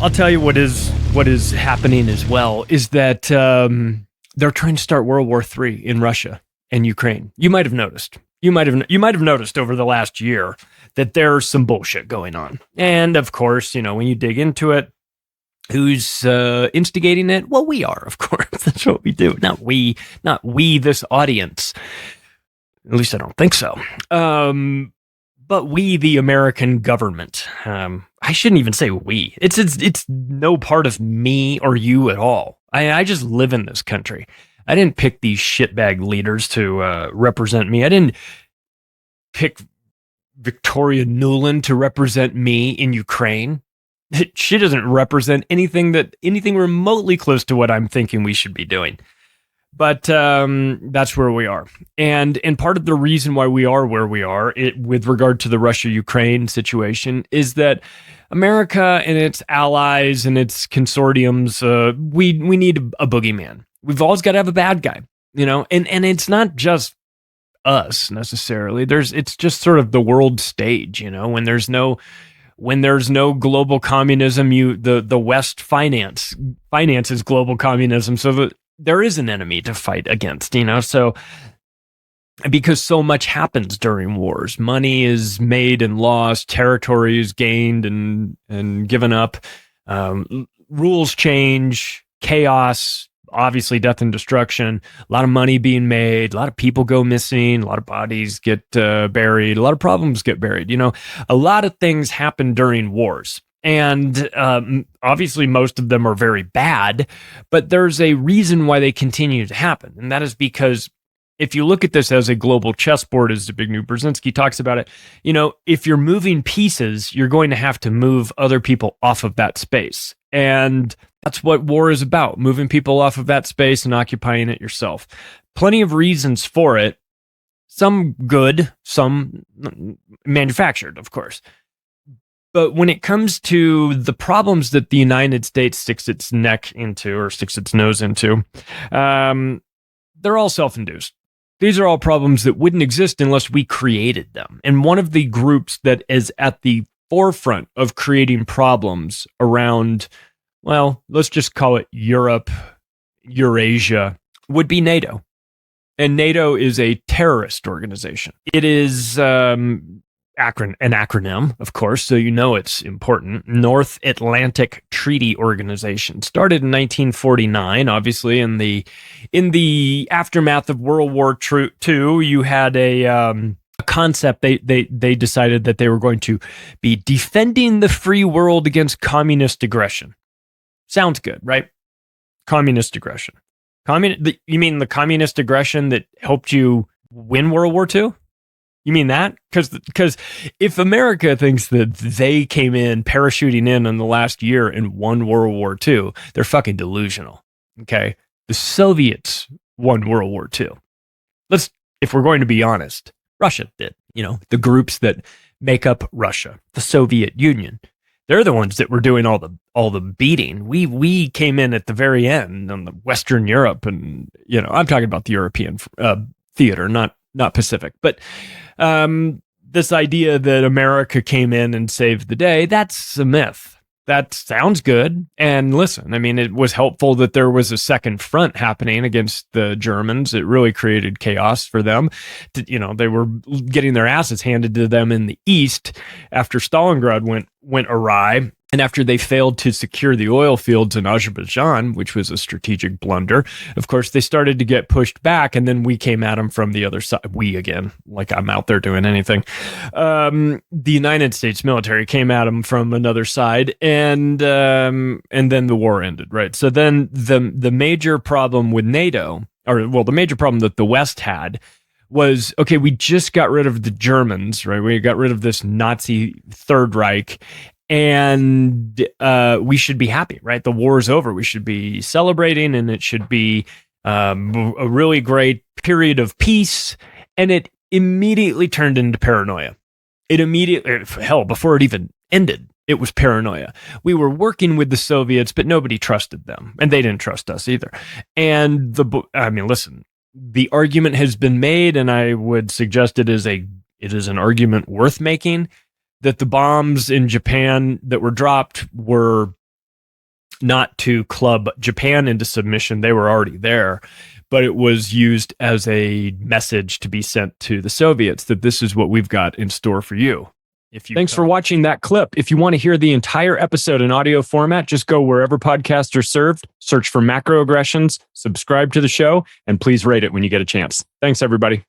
I'll tell you what is happening as well is that they're trying to start World War III in Russia and Ukraine. You might have noticed. You might have noticed over the last year that there's some bullshit going on. And of course, when you dig into it, who's instigating it? Well, we are, of course. That's what we do. Not we, this audience. At least I don't think so. But we, the American government. I shouldn't even say we. It's no part of me or you at all. I just live in this country. I didn't pick these shitbag leaders to represent me. I didn't pick Victoria Nuland to represent me in Ukraine. She doesn't represent anything remotely close to what I'm thinking we should be doing. But that's where we are. And part of the reason why we are where we are with regard to the Russia-Ukraine situation is that America and its allies and its consortiums, we need a boogeyman. We've always got to have a bad guy, and it's not just us necessarily. It's just sort of the world stage, when there's no global communism, the West finances global communism. So there is an enemy to fight against, so because so much happens during wars. Money is made and lost, territory is gained and given up, rules change, chaos, obviously death and destruction, a lot of money being made, a lot of people go missing, a lot of bodies get buried, a lot of problems get buried. A lot of things happen during wars. And obviously most of them are very bad, but there's a reason why they continue to happen. And that is because if you look at this as a global chessboard, as Zbigniew Brzezinski talks about it, if you're moving pieces, you're going to have to move other people off of that space. And that's what war is about, moving people off of that space and occupying it yourself. Plenty of reasons for it. Some good, some manufactured, of course. But when it comes to the problems that the United States sticks its neck into or sticks its nose into, they're all self-induced. These are all problems that wouldn't exist unless we created them. And one of the groups that is at the forefront of creating problems around, well, let's just call it Europe, Eurasia, would be NATO. And NATO is a terrorist organization. It is an acronym, of course, so it's important. North Atlantic Treaty Organization, started in 1949. Obviously, in the aftermath of World War II, you had a concept. They decided that they were going to be defending the free world against communist aggression. Sounds good, right? Communist aggression. You mean the communist aggression that helped you win World War II? You mean that? Because if America thinks that they came in parachuting in the last year and won World War II, they're fucking delusional. Okay, the Soviets won World War II. If we're going to be honest, Russia did. The groups that make up Russia, the Soviet Union, they're the ones that were doing all the beating. We came in at the very end on the Western Europe, and I'm talking about the European theater, not Pacific, but this idea that America came in and saved the day, that's a myth. That sounds good. And listen, it was helpful that there was a second front happening against the Germans. It really created chaos for them. They were getting their asses handed to them in the East after Stalingrad went awry. And after they failed to secure the oil fields in Azerbaijan, which was a strategic blunder, of course, they started to get pushed back. And then we came at them from the other side. We again, like I'm out there doing anything. The United States military came at them from another side, and then the war ended, right? So then the major problem with NATO, the major problem that the West had was, okay, we just got rid of the Germans, right? We got rid of this Nazi Third Reich. And we should be happy, right? The war is over. We should be celebrating, and it should be a really great period of peace. And it immediately turned into paranoia. Before it even ended, it was paranoia. We were working with the Soviets, but nobody trusted them, and they didn't trust us either. And listen, the argument has been made, and I would suggest it is an argument worth making, that the bombs in Japan that were dropped were not to club Japan into submission. They were already there, but it was used as a message to be sent to the Soviets that this is what we've got in store for you. Thanks for watching that clip. If you want to hear the entire episode in audio format, just go wherever podcasts are served, search for Macroaggressions, subscribe to the show, and please rate it when you get a chance. Thanks, everybody.